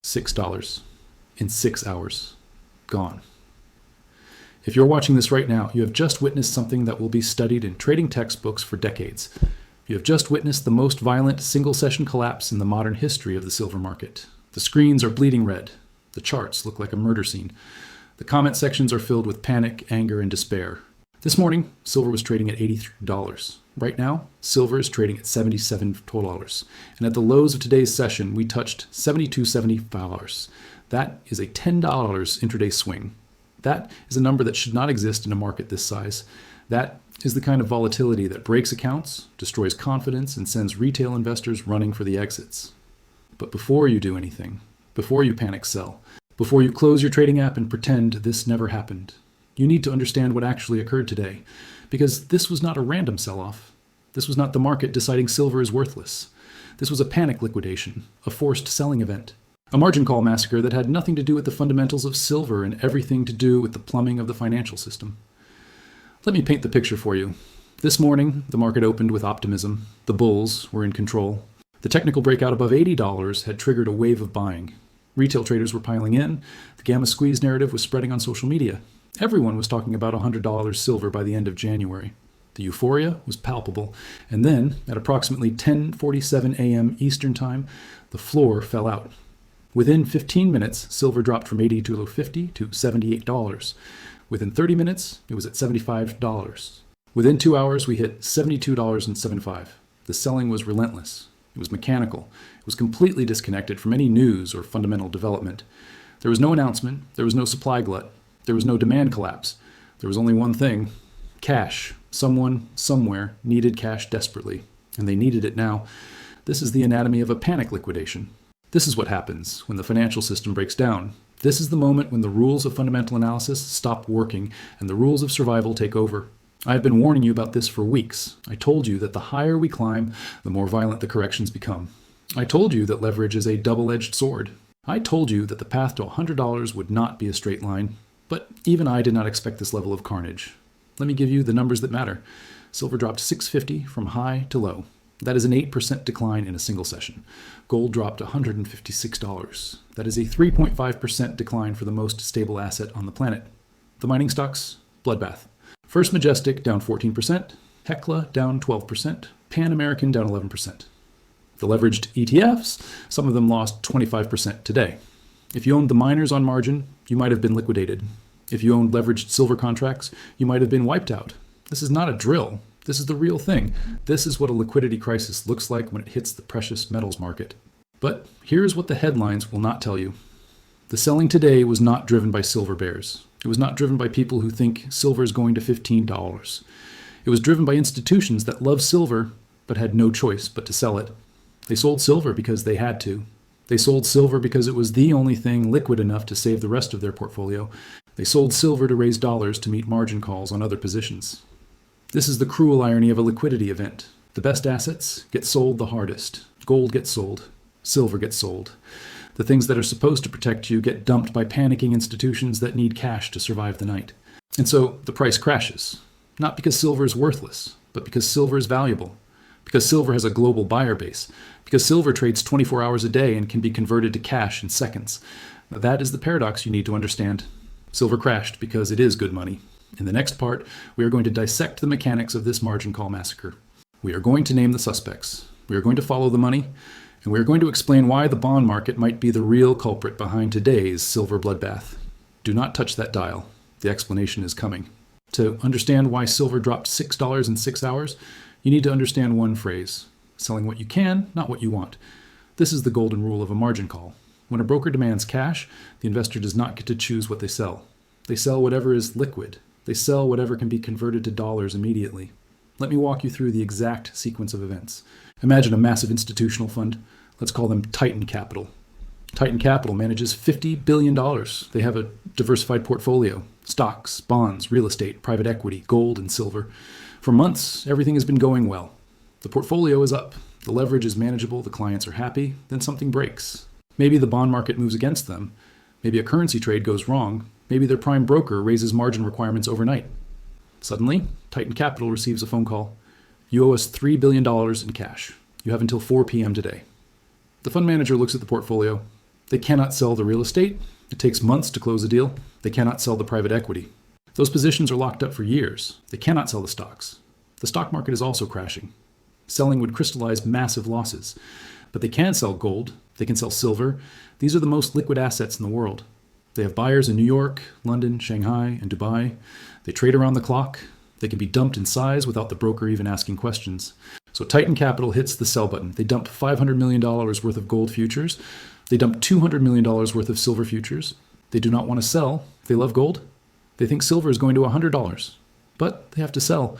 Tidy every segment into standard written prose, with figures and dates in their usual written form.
$6 in 6 hours. Gone. If you're watching this right now, you have just witnessed something that will be studied in trading textbooks for decades. You have just witnessed the most violent single-session collapse in the modern history of the silver market. The screens are bleeding red. The charts look like a murder scene. The comment sections are filled with panic, anger, and despair. This morning, silver was trading at $83. Right now, silver is trading at $77. And at the lows of today's session, we touched $72.75. That is a $10 intraday swing. That is a number that should not exist in a market this size. That is the kind of volatility that breaks accounts, destroys confidence, and sends retail investors running for the exits. But before you do anything, before you panic sell, before you close your trading app and pretend this never happened, you need to understand what actually occurred today. Because this was not a random sell-off. This was not the market deciding silver is worthless. This was a panic liquidation, a forced selling event, a margin call massacre that had nothing to do with the fundamentals of silver and everything to do with the plumbing of the financial system. Let me paint the picture for you. This morning, the market opened with optimism. The bulls were in control. The technical breakout above $80 had triggered a wave of buying. Retail traders were piling in. The gamma squeeze narrative was spreading on social media. Everyone was talking about $100 silver by the end of January. The euphoria was palpable. And then, at approximately 10:47 a.m. Eastern Time, the floor fell out. Within 15 minutes, silver dropped from $82.50 to $78. Within 30 minutes, it was at $75. Within 2 hours, we hit $72.75. The selling was relentless. It was mechanical. It was completely disconnected from any news or fundamental development. There was no announcement. There was no supply glut. There was no demand collapse. There was only one thing: cash. Someone, somewhere, needed cash desperately. And they needed it now. This is the anatomy of a panic liquidation. This is what happens when the financial system breaks down. This is the moment when the rules of fundamental analysis stop working and the rules of survival take over. I have been warning you about this for weeks. I told you that the higher we climb, the more violent the corrections become. I told you that leverage is a double-edged sword. I told you that the path to $100 would not be a straight line. But even I did not expect this level of carnage. Let me give you the numbers that matter. Silver dropped $6.50 from high to low. That is an 8% decline in a single session. Gold dropped $156. That is a 3.5% decline for the most stable asset on the planet. The mining stocks, bloodbath. First Majestic down 14%, Hecla down 12%, Pan American down 11%. The leveraged ETFs, some of them lost 25% today. If you owned the miners on margin, you might have been liquidated. If you owned leveraged silver contracts, you might have been wiped out. This is not a drill. This is the real thing. This is what a liquidity crisis looks like when it hits the precious metals market. But here's what the headlines will not tell you. The selling today was not driven by silver bears. It was not driven by people who think silver is going to $15. It was driven by institutions that love silver but had no choice but to sell it. They sold silver because they had to. They sold silver because it was the only thing liquid enough to save the rest of their portfolio. They sold silver to raise dollars to meet margin calls on other positions. This is the cruel irony of a liquidity event. The best assets get sold the hardest. Gold gets sold. Silver gets sold. The things that are supposed to protect you get dumped by panicking institutions that need cash to survive the night. And so the price crashes. Not because silver is worthless, but because silver is valuable. Because silver has a global buyer base. Because silver trades 24 hours a day and can be converted to cash in seconds. Now, that is the paradox you need to understand. Silver crashed because it is good money. In the next part, we are going to dissect the mechanics of this margin call massacre. We are going to name the suspects. We are going to follow the money. And we are going to explain why the bond market might be the real culprit behind today's silver bloodbath. Do not touch that dial. The explanation is coming. To understand why silver dropped $6 in 6 hours, you need to understand one phrase: selling what you can, not what you want. This is the golden rule of a margin call. When a broker demands cash, the investor does not get to choose what they sell. They sell whatever is liquid. They sell whatever can be converted to dollars immediately. Let me walk you through the exact sequence of events. Imagine a massive institutional fund. Let's call them Titan Capital. Titan Capital manages $50 billion. They have a diversified portfolio: stocks, bonds, real estate, private equity, gold, and silver. For months, everything has been going well. The portfolio is up. The leverage is manageable. The clients are happy. Then something breaks. Maybe the bond market moves against them. Maybe a currency trade goes wrong. Maybe their prime broker raises margin requirements overnight. Suddenly, Titan Capital receives a phone call. You owe us $3 billion in cash. You have until 4 p.m. today. The fund manager looks at the portfolio. They cannot sell the real estate. It takes months to close a deal. They cannot sell the private equity. Those positions are locked up for years. They cannot sell the stocks. The stock market is also crashing. Selling would crystallize massive losses. But they can sell gold. They can sell silver. These are the most liquid assets in the world. They have buyers in New York, London, Shanghai, and Dubai. They trade around the clock. They can be dumped in size without the broker even asking questions. So Titan Capital hits the sell button. They dump $500 million worth of gold futures. They dump $200 million worth of silver futures. They do not want to sell. They love gold. They think silver is going to $100. But they have to sell.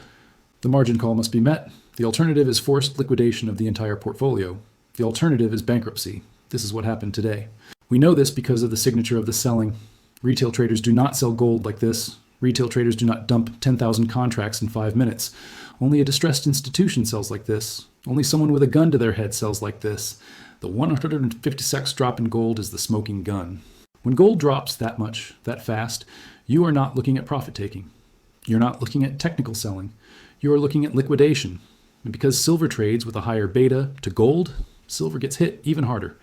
The margin call must be met. The alternative is forced liquidation of the entire portfolio. The alternative is bankruptcy. This is what happened today. We know this because of the signature of the selling. Retail traders do not sell gold like this. Retail traders do not dump 10,000 contracts in 5 minutes. Only a distressed institution sells like this. Only someone with a gun to their head sells like this. The 156th drop in gold is the smoking gun. When gold drops that much, that fast, you are not looking at profit taking. You're not looking at technical selling. You are looking at liquidation. And because silver trades with a higher beta to gold, silver gets hit even harder.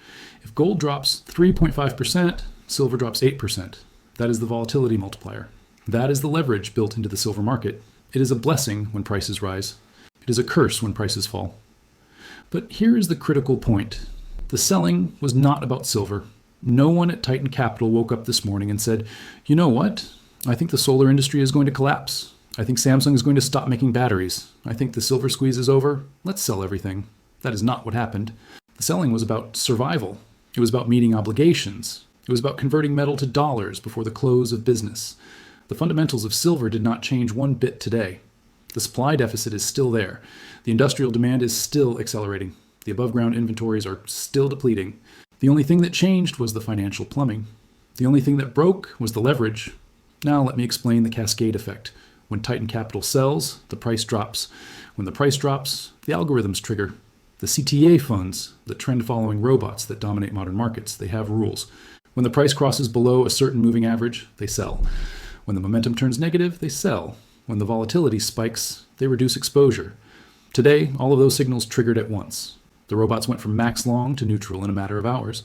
If gold drops 3.5%, silver drops 8%. That is the volatility multiplier. That is the leverage built into the silver market. It is a blessing when prices rise. It is a curse when prices fall. But here is the critical point. The selling was not about silver. No one at Titan Capital woke up this morning and said, you know what? I think the solar industry is going to collapse. I think Samsung is going to stop making batteries. I think the silver squeeze is over. Let's sell everything. That is not what happened. The selling was about survival. It was about meeting obligations. It was about converting metal to dollars before the close of business. The fundamentals of silver did not change one bit today. The supply deficit is still there. The industrial demand is still accelerating. The above-ground inventories are still depleting. The only thing that changed was the financial plumbing. The only thing that broke was the leverage. Now let me explain the Cascade effect. When Titan Capital sells, the price drops. When the price drops, the algorithms trigger. The CTA funds, the trend-following robots that dominate modern markets, they have rules. When the price crosses below a certain moving average, they sell. When the momentum turns negative, they sell. When the volatility spikes, they reduce exposure. Today, all of those signals triggered at once. The robots went from max long to neutral in a matter of hours.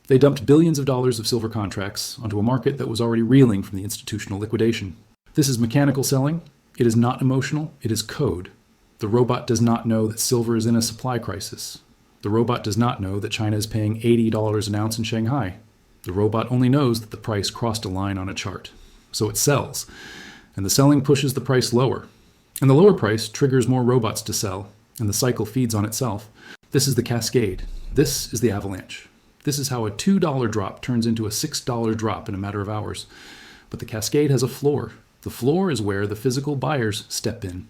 They dumped billions of dollars of silver contracts onto a market that was already reeling from the institutional liquidation. This is mechanical selling. It is not emotional. It is code. The robot does not know that silver is in a supply crisis. The robot does not know that China is paying $80 an ounce in Shanghai. The robot only knows that the price crossed a line on a chart. So it sells. And the selling pushes the price lower. And the lower price triggers more robots to sell. And the cycle feeds on itself. This is the cascade. This is the avalanche. This is how a $2 drop turns into a $6 drop in a matter of hours. But the cascade has a floor. The floor is where the physical buyers step in.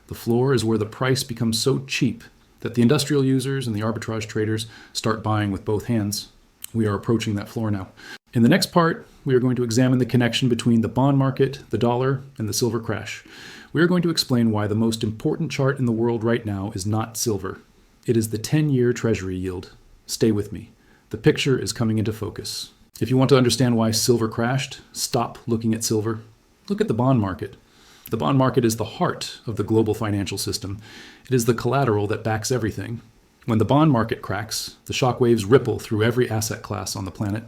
The floor is where the price becomes so cheap that the industrial users and the arbitrage traders start buying with both hands. We are approaching that floor now. In the next part, we are going to examine the connection between the bond market, the dollar, and the silver crash. We are going to explain why the most important chart in the world right now is not silver. It is the 10-year Treasury yield. Stay with me. The picture is coming into focus. If you want to understand why silver crashed, stop looking at silver. Look at the bond market. The bond market is the heart of the global financial system. It is the collateral that backs everything. When the bond market cracks, the shockwaves ripple through every asset class on the planet.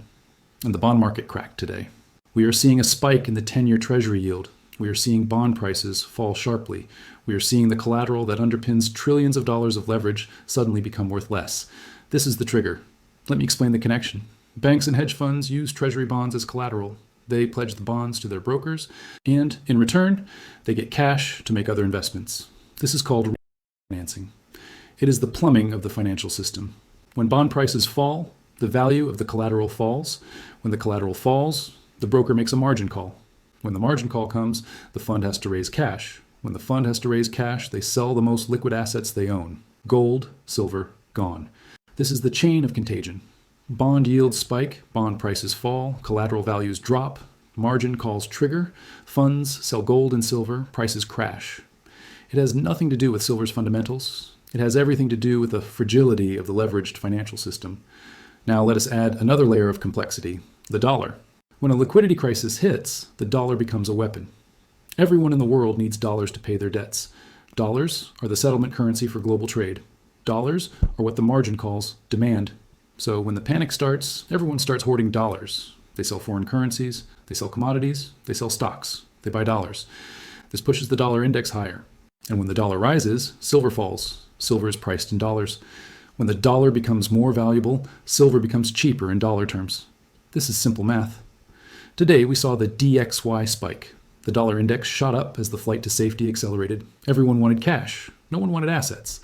And the bond market cracked today. We are seeing a spike in the 10-year Treasury yield. We are seeing bond prices fall sharply. We are seeing the collateral that underpins trillions of dollars of leverage suddenly become worth less. This is the trigger. Let me explain the connection. Banks and hedge funds use Treasury bonds as collateral. They pledge the bonds to their brokers, and in return, they get cash to make other investments. This is called refinancing. It is the plumbing of the financial system. When bond prices fall, the value of the collateral falls. When the collateral falls, the broker makes a margin call. When the margin call comes, the fund has to raise cash. When the fund has to raise cash, they sell the most liquid assets they own. Gold, silver, gone. This is the chain of contagion. Bond yields spike, bond prices fall, collateral values drop, margin calls trigger, funds sell gold and silver, prices crash. It has nothing to do with silver's fundamentals. It has everything to do with the fragility of the leveraged financial system. Now let us add another layer of complexity, the dollar. When a liquidity crisis hits, the dollar becomes a weapon. Everyone in the world needs dollars to pay their debts. Dollars are the settlement currency for global trade. Dollars are what the margin calls demand. So when the panic starts, everyone starts hoarding dollars. They sell foreign currencies, they sell commodities, they sell stocks, they buy dollars. This pushes the dollar index higher. And when the dollar rises, silver falls. Silver is priced in dollars. When the dollar becomes more valuable, silver becomes cheaper in dollar terms. This is simple math. Today we saw the DXY spike. The dollar index shot up as the flight to safety accelerated. Everyone wanted cash. No one wanted assets.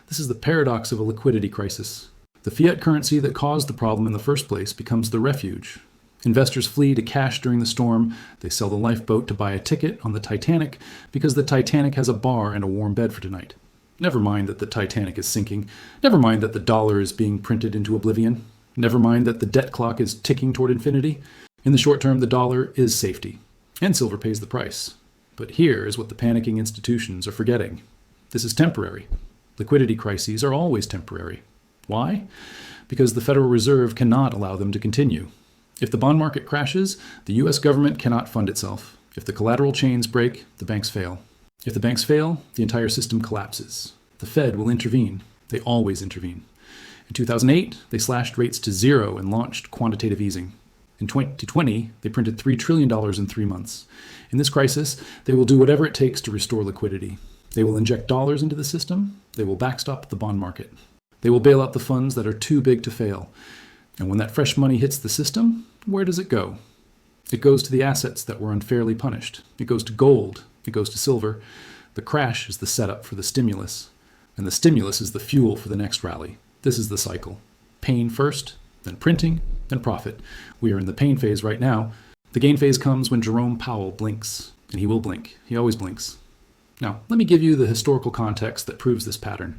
This is the paradox of a liquidity crisis. The fiat currency that caused the problem in the first place becomes the refuge. Investors flee to cash during the storm. They sell the lifeboat to buy a ticket on the Titanic because the Titanic has a bar and a warm bed for tonight. Never mind that the Titanic is sinking. Never mind that the dollar is being printed into oblivion. Never mind that the debt clock is ticking toward infinity. In the short term, the dollar is safety, and silver pays the price. But here is what the panicking institutions are forgetting. This is temporary. Liquidity crises are always temporary. Why? Because the Federal Reserve cannot allow them to continue. If the bond market crashes, the U.S. government cannot fund itself. If the collateral chains break, the banks fail. If the banks fail, the entire system collapses. The Fed will intervene. They always intervene. In 2008, they slashed rates to zero and launched quantitative easing. In 2020, they printed $3 trillion in 3 months. In this crisis, they will do whatever it takes to restore liquidity. They will inject dollars into the system. They will backstop the bond market. They will bail out the funds that are too big to fail. And when that fresh money hits the system, where does it go? It goes to the assets that were unfairly punished. It goes to gold. It goes to silver. The crash is the setup for the stimulus. And the stimulus is the fuel for the next rally. This is the cycle. Pain first, then printing, then profit. We are in the pain phase right now. The gain phase comes when Jerome Powell blinks. And he will blink. He always blinks. Now, let me give you the historical context that proves this pattern.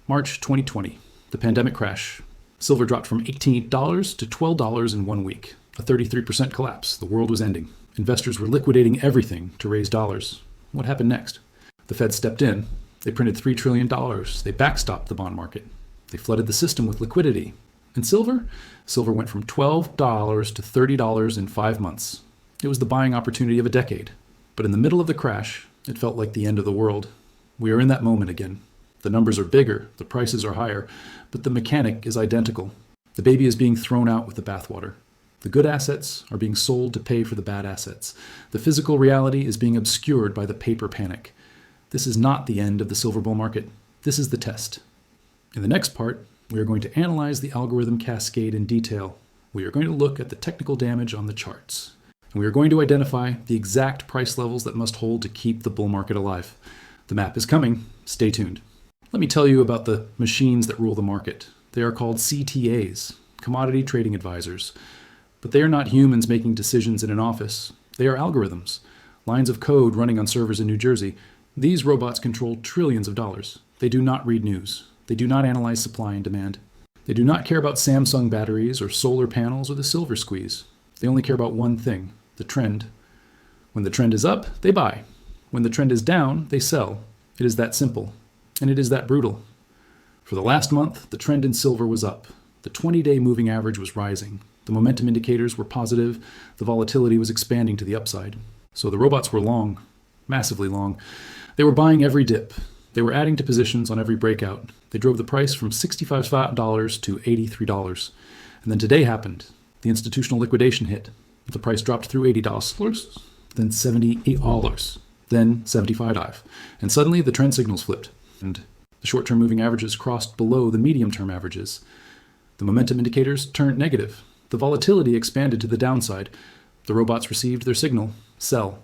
March 2020, the pandemic crash. Silver dropped from $18 to $12 in 1 week. A 33% collapse. The world was ending. Investors were liquidating everything to raise dollars. What happened next? The Fed stepped in. They printed $3 trillion. They backstopped the bond market. They flooded the system with liquidity. And silver? Silver went from $12 to $30 in 5 months. It was the buying opportunity of a decade. But in the middle of the crash, it felt like the end of the world. We are in that moment again. The numbers are bigger, the prices are higher, but the mechanic is identical. The baby is being thrown out with the bathwater. The good assets are being sold to pay for the bad assets. The physical reality is being obscured by the paper panic. This is not the end of the silver bull market. This is the test. In the next part, we are going to analyze the algorithm Cascade in detail. We are going to look at the technical damage on the charts. And we are going to identify the exact price levels that must hold to keep the bull market alive. The map is coming. Stay tuned. Let me tell you about the machines that rule the market. They are called CTAs, Commodity Trading Advisors. But they are not humans making decisions in an office. They are algorithms, lines of code running on servers in New Jersey. These robots control trillions of dollars. They do not read news. They do not analyze supply and demand. They do not care about Samsung batteries or solar panels or the silver squeeze. They only care about one thing, the trend. When the trend is up, they buy. When the trend is down, they sell. It is that simple. And it is that brutal. For the last month, the trend in silver was up. The 20-day moving average was rising. The momentum indicators were positive. The volatility was expanding to the upside. So the robots were long, massively long. They were buying every dip. They were adding to positions on every breakout. They drove the price from $65 to $83. And then today happened. The institutional liquidation hit. The price dropped through $80, then $78, then $75. And suddenly the trend signals flipped. And the short-term moving averages crossed below the medium-term averages. The momentum indicators turned negative. The volatility expanded to the downside. The robots received their signal, sell.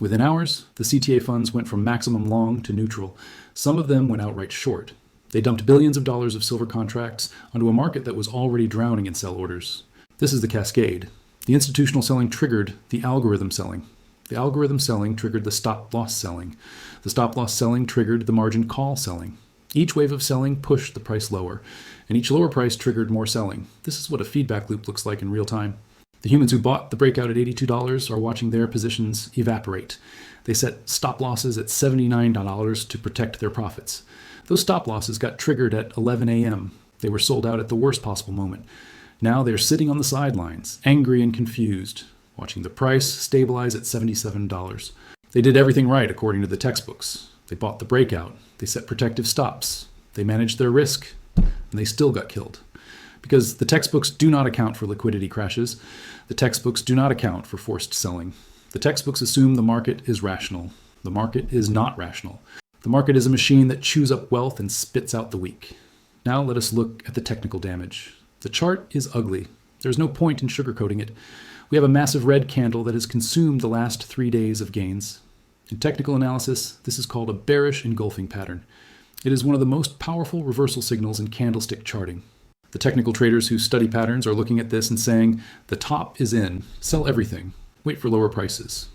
Within hours, the CTA funds went from maximum long to neutral. Some of them went outright short. They dumped billions of dollars of silver contracts onto a market that was already drowning in sell orders. This is the cascade. The institutional selling triggered the algorithm selling. The algorithm selling triggered the stop-loss selling. The stop-loss selling triggered the margin call selling. Each wave of selling pushed the price lower, and each lower price triggered more selling. This is what a feedback loop looks like in real time. The humans who bought the breakout at $82 are watching their positions evaporate. They set stop losses at $79 to protect their profits. Those stop losses got triggered at 11 a.m. They were sold out at the worst possible moment. Now they're sitting on the sidelines, angry and confused, watching the price stabilize at $77. They did everything right according to the textbooks. They bought the breakout. They set protective stops. They managed their risk, and they still got killed. Because the textbooks do not account for liquidity crashes. The textbooks do not account for forced selling. The textbooks assume the market is rational. The market is not rational. The market is a machine that chews up wealth and spits out the weak. Now let us look at the technical damage. The chart is ugly. There's no point in sugarcoating it. We have a massive red candle that has consumed the last 3 days of gains. In technical analysis, this is called a bearish engulfing pattern. It is one of the most powerful reversal signals in candlestick charting. The technical traders who study patterns are looking at this and saying, the top is in, sell everything, wait for lower prices.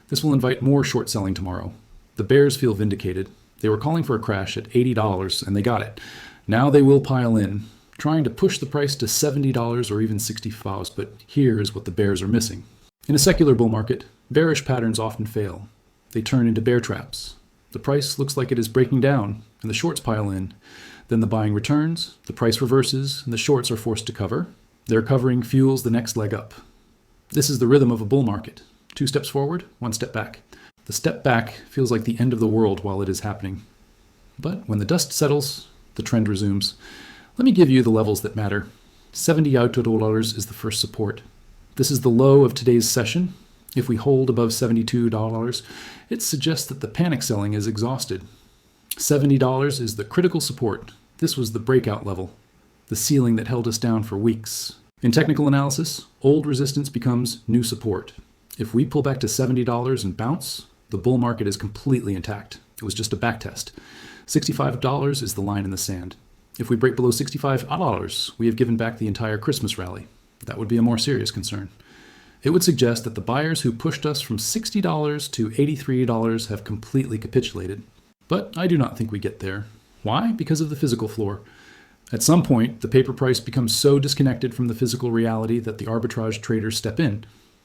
This will invite more short selling tomorrow. The bears feel vindicated. They were calling for a crash at $80 and they got it. Now they will pile in, trying to push the price to $70 or even $65, but here is what the bears are missing. In a secular bull market, bearish patterns often fail. They turn into bear traps. The price looks like it is breaking down and the shorts pile in. Then the buying returns, the price reverses, and the shorts are forced to cover. Their covering fuels the next leg up. This is the rhythm of a bull market. 2 steps forward, 1 step back. The step back feels like the end of the world while it is happening. But when the dust settles, the trend resumes. Let me give you the levels that matter. $70 is the first support. This is the low of today's session. If we hold above $72, it suggests that the panic selling is exhausted. $70 is the critical support. This was the breakout level, the ceiling that held us down for weeks. In technical analysis, old resistance becomes new support. If we pull back to $70 and bounce, the bull market is completely intact. It was just a back test. $65 is the line in the sand. If we break below $65, we have given back the entire Christmas rally. That would be a more serious concern. It would suggest that the buyers who pushed us from $60 to $83 have completely capitulated. But I do not think we get there. Why? Because of the physical floor. At some point, the paper price becomes so disconnected from the physical reality that the arbitrage traders step in.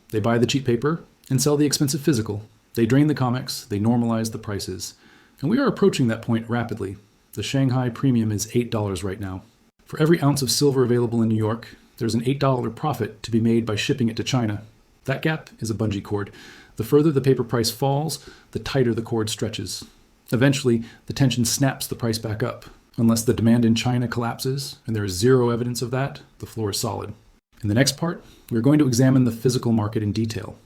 They buy the cheap paper and sell the expensive physical. They drain the comics, they normalize the prices. And we are approaching that point rapidly. The Shanghai premium is $8 right now. For every ounce of silver available in New York, there's an $8 profit to be made by shipping it to China. That gap is a bungee cord. The further the paper price falls, the tighter the cord stretches. Eventually, the tension snaps the price back up. Unless the demand in China collapses, and there is zero evidence of that, the floor is solid. In the next part, we are going to examine the physical market in detail.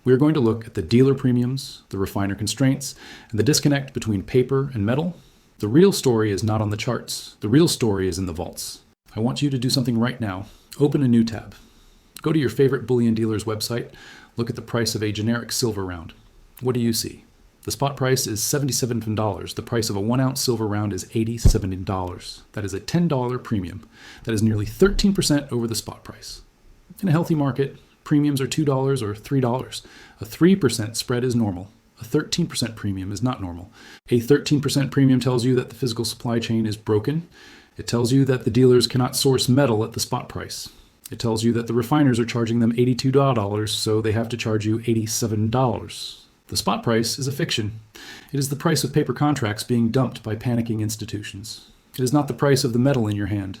We are going to look at the dealer premiums, the refiner constraints, and the disconnect between paper and metal. The real story is not on the charts. The real story is in the vaults. I want you to do something right now. Open a new tab. Go to your favorite bullion dealer's website. Look at the price of a generic silver round. What do you see? The spot price is $77. The price of a 1 ounce silver round is $87. That is a $10 premium. That is nearly 13% over the spot price. In a healthy market, premiums are $2 or $3. A 3% spread is normal. A 13% premium is not normal. A 13% premium tells you that the physical supply chain is broken. It tells you that the dealers cannot source metal at the spot price. It tells you that the refiners are charging them $82, so they have to charge you $87. The spot price is a fiction. It is the price of paper contracts being dumped by panicking institutions. It is not the price of the metal in your hand.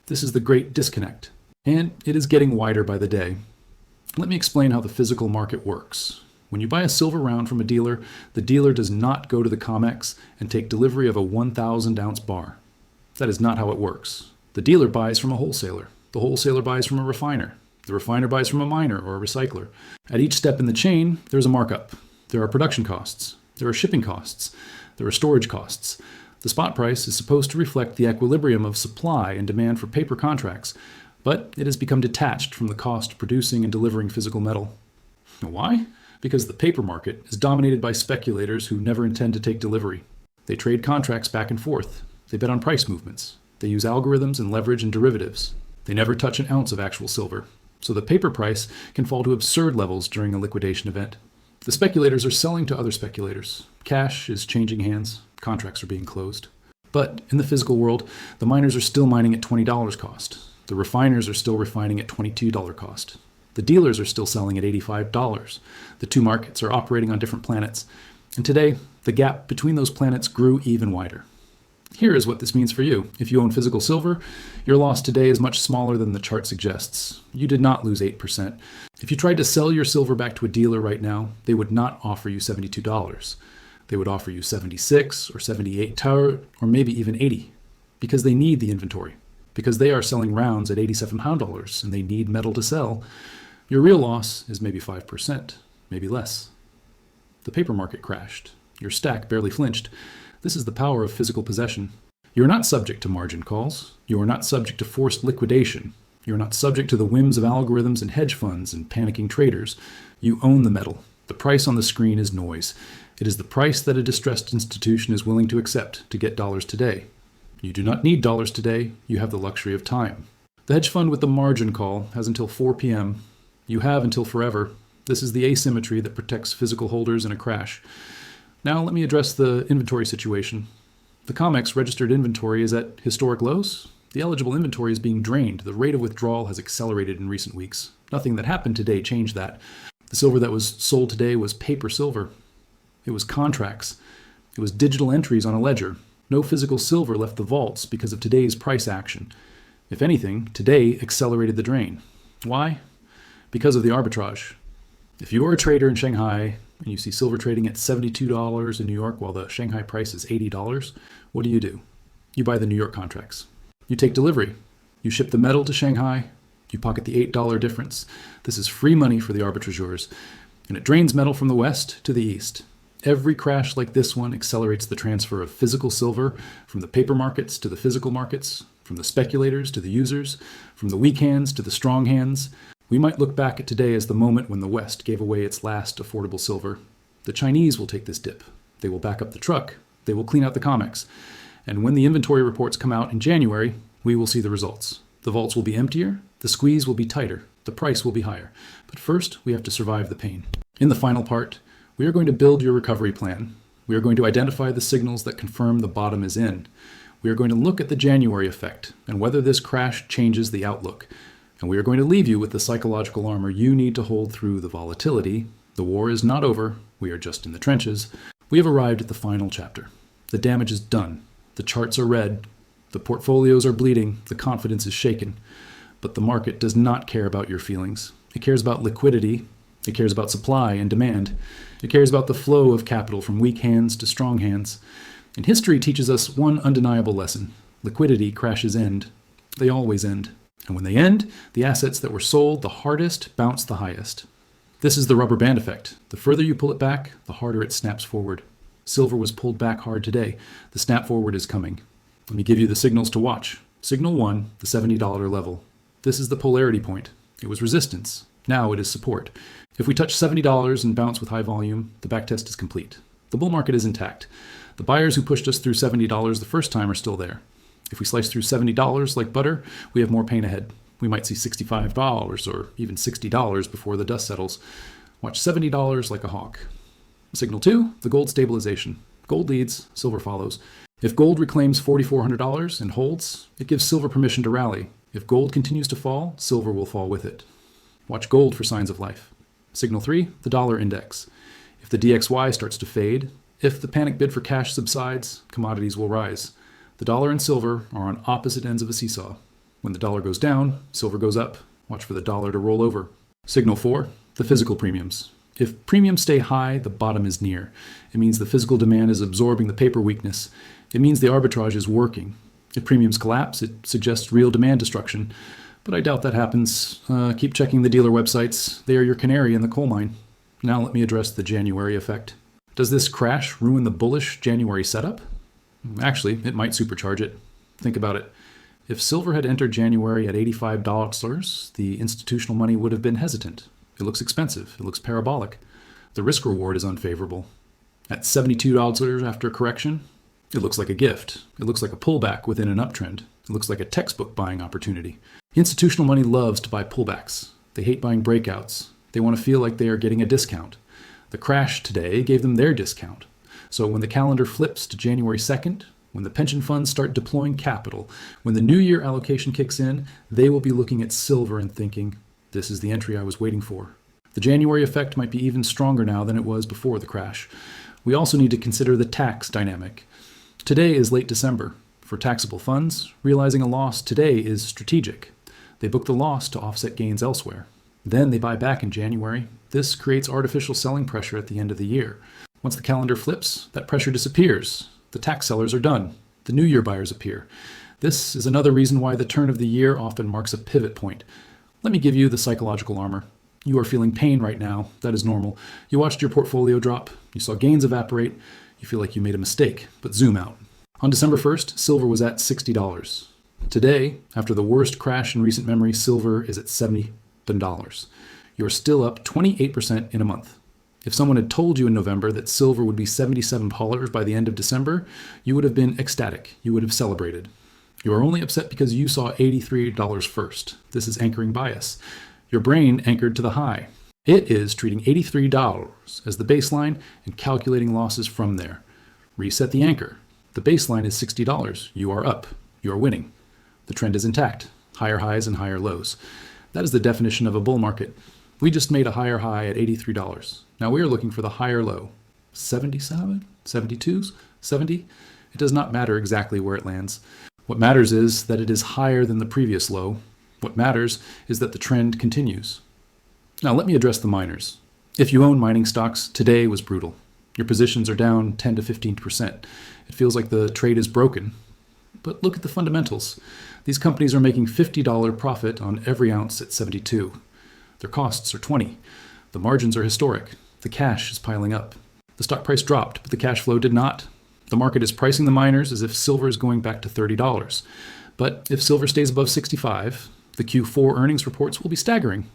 This is the great disconnect. And it is getting wider by the day. Let me explain how the physical market works. When you buy a silver round from a dealer, the dealer does not go to the COMEX and take delivery of a 1,000 ounce bar. That is not how it works. The dealer buys from a wholesaler. The wholesaler buys from a refiner. The refiner buys from a miner or a recycler. At each step in the chain, there's a markup. There are production costs. There are shipping costs. There are storage costs. The spot price is supposed to reflect the equilibrium of supply and demand for paper contracts, but it has become detached from the cost of producing and delivering physical metal. Why? Because the paper market is dominated by speculators who never intend to take delivery. They trade contracts back and forth. They bet on price movements. They use algorithms and leverage and derivatives. They never touch an ounce of actual silver. So the paper price can fall to absurd levels during a liquidation event. The speculators are selling to other speculators. Cash is changing hands. Contracts are being closed. But in the physical world, the miners are still mining at $20 cost. The refiners are still refining at $22 cost. The dealers are still selling at $85. The two markets are operating on different planets. And today, the gap between those planets grew even wider. Here is what this means for you. If you own physical silver, your loss today is much smaller than the chart suggests. You did not lose 8%. If you tried to sell your silver back to a dealer right now, they would not offer you $72. They would offer you $76 or $78 or maybe even $80 because they need the inventory. because they are selling rounds at $87 and they need metal to sell, your real loss is maybe 5%, maybe less. The paper market crashed. Your stack barely flinched. This is the power of physical possession. You are not subject to margin calls. You are not subject to forced liquidation. You are not subject to the whims of algorithms and hedge funds and panicking traders. You own the metal. The price on the screen is noise. It is the price that a distressed institution is willing to accept to get dollars today. You do not need dollars today. You have the luxury of time. The hedge fund with the margin call has until 4 p.m. You have until forever. This is the asymmetry that protects physical holders in a crash. Now let me address the inventory situation. The COMEX registered inventory is at historic lows. The eligible inventory is being drained. The rate of withdrawal has accelerated in recent weeks. Nothing that happened today changed that. The silver that was sold today was paper silver. It was contracts. It was digital entries on a ledger. No physical silver left the vaults because of today's price action. If anything, today accelerated the drain. Why? Because of the arbitrage. If you are a trader in Shanghai and you see silver trading at $72 in New York while the Shanghai price is $80, what do? You buy the New York contracts. You take delivery. You ship the metal to Shanghai. You pocket the $8 difference. This is free money for the arbitrageurs, and it drains metal from the west to the east. Every crash like this one accelerates the transfer of physical silver from the paper markets to the physical markets, from the speculators to the users, from the weak hands to the strong hands. We might look back at today as the moment when the West gave away its last affordable silver. The Chinese will take this dip. They will back up the truck. They will clean out the COMEX. And when the inventory reports come out in January, we will see the results. The vaults will be emptier. The squeeze will be tighter. The price will be higher. But first, we have to survive the pain. In the final part, we are going to build your recovery plan. We are going to identify the signals that confirm the bottom is in. We are going to look at the January effect and whether this crash changes the outlook. And we are going to leave you with the psychological armor you need to hold through the volatility. The war is not over. We are just in the trenches. We have arrived at the final chapter. The damage is done. The charts are red. The portfolios are bleeding. The confidence is shaken. But the market does not care about your feelings. It cares about liquidity. It cares about supply and demand. It cares about the flow of capital from weak hands to strong hands. And history teaches us one undeniable lesson. Liquidity crashes end. They always end. And when they end, the assets that were sold the hardest bounce the highest. This is the rubber band effect. The further you pull it back, the harder it snaps forward. Silver was pulled back hard today. The snap forward is coming. Let me give you the signals to watch. Signal 1, the $70 level. This is the polarity point. It was resistance. Now it is support. If we touch $70 and bounce with high volume, the backtest is complete. The bull market is intact. The buyers who pushed us through $70 the first time are still there. If we slice through $70 like butter, we have more pain ahead. We might see $65 or even $60 before the dust settles. Watch $70 like a hawk. Signal 2, the gold stabilization. Gold leads, silver follows. If gold reclaims $4,400 and holds, it gives silver permission to rally. If gold continues to fall, silver will fall with it. Watch gold for signs of life. Signal 3, the dollar index. If the DXY starts to fade, if the panic bid for cash subsides, commodities will rise. The dollar and silver are on opposite ends of a seesaw. When the dollar goes down, silver goes up. Watch for the dollar to roll over. Signal 4, the physical premiums. If premiums stay high, the bottom is near. It means the physical demand is absorbing the paper weakness. It means the arbitrage is working. If premiums collapse, it suggests real demand destruction. But I doubt that happens. Keep checking the dealer websites. They are your canary in the coal mine. Now let me address the January effect. Does this crash ruin the bullish January setup? Actually, it might supercharge it. Think about it. If silver had entered January at $85, the institutional money would have been hesitant. It looks expensive. It looks parabolic. The risk reward is unfavorable. At $72 after a correction, it looks like a gift. It looks like a pullback within an uptrend. It looks like a textbook buying opportunity. Institutional money loves to buy pullbacks. They hate buying breakouts. They want to feel like they are getting a discount. The crash today gave them their discount. So when the calendar flips to January 2nd, when the pension funds start deploying capital, when the new year allocation kicks in, they will be looking at silver and thinking, this is the entry I was waiting for. The January effect might be even stronger now than it was before the crash. We also need to consider the tax dynamic. Today is late December. For taxable funds, realizing a loss today is strategic. They book the loss to offset gains elsewhere. Then they buy back in January. This creates artificial selling pressure at the end of the year. Once the calendar flips, that pressure disappears. The tax sellers are done. The new year buyers appear. This is another reason why the turn of the year often marks a pivot point. Let me give you the psychological armor. You are feeling pain right now. That is normal. You watched your portfolio drop. You saw gains evaporate. You feel like you made a mistake, but zoom out. On December 1st, silver was at $60. Today, after the worst crash in recent memory, silver is at $77. You are still up 28% in a month. If someone had told you in November that silver would be $77 by the end of December, you would have been ecstatic. You would have celebrated. You are only upset because you saw $83 first. This is anchoring bias. Your brain anchored to the high. It is treating $83 as the baseline and calculating losses from there. Reset the anchor. The baseline is $60. You are up. You are winning. The trend is intact. Higher highs and higher lows. That is the definition of a bull market. We just made a higher high at $83. Now we are looking for the higher low. 77? 72s? 70? It does not matter exactly where it lands. What matters is that it is higher than the previous low. What matters is that the trend continues. Now let me address the miners. If you own mining stocks, today was brutal. Your positions are down 10 to 15%. It feels like the trade is broken. But look at the fundamentals. These companies are making $50 profit on every ounce at 72. Their costs are 20. The margins are historic. The cash is piling up. The stock price dropped, but the cash flow did not. The market is pricing the miners as if silver is going back to $30. But if silver stays above 65, the Q4 earnings reports will be staggering.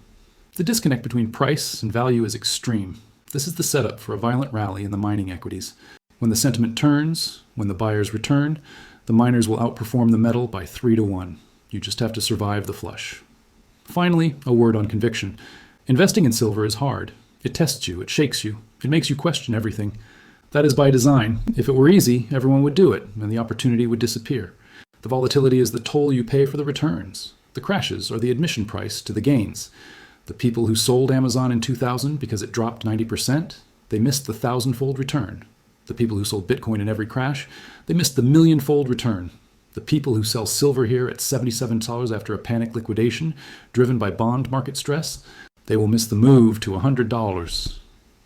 The disconnect between price and value is extreme. This is the setup for a violent rally in the mining equities. When the sentiment turns, when the buyers return, the miners will outperform the metal by 3 to 1. You just have to survive the flush. Finally, a word on conviction. Investing in silver is hard. It tests you, it shakes you, it makes you question everything. That is by design. If it were easy, everyone would do it, and the opportunity would disappear. The volatility is the toll you pay for the returns. The crashes are the admission price to the gains. The people who sold Amazon in 2000 because it dropped 90%, they missed the 1,000-fold return. The people who sold Bitcoin in every crash, they missed the million-fold return. The people who sell silver here at $77 after a panic liquidation, driven by bond market stress, they will miss the move to $100.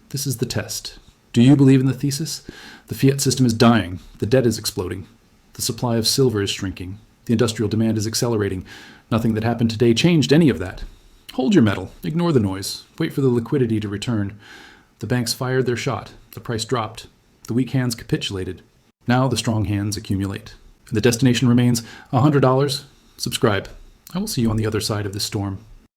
This is the test. Do you believe in the thesis? The fiat system is dying. The debt is exploding. The supply of silver is shrinking. The industrial demand is accelerating. Nothing that happened today changed any of that. Hold your mettle. Ignore the noise. Wait for the liquidity to return. The banks fired their shot. The price dropped. The weak hands capitulated. Now the strong hands accumulate. And the destination remains $100. Subscribe. I will see you on the other side of this storm.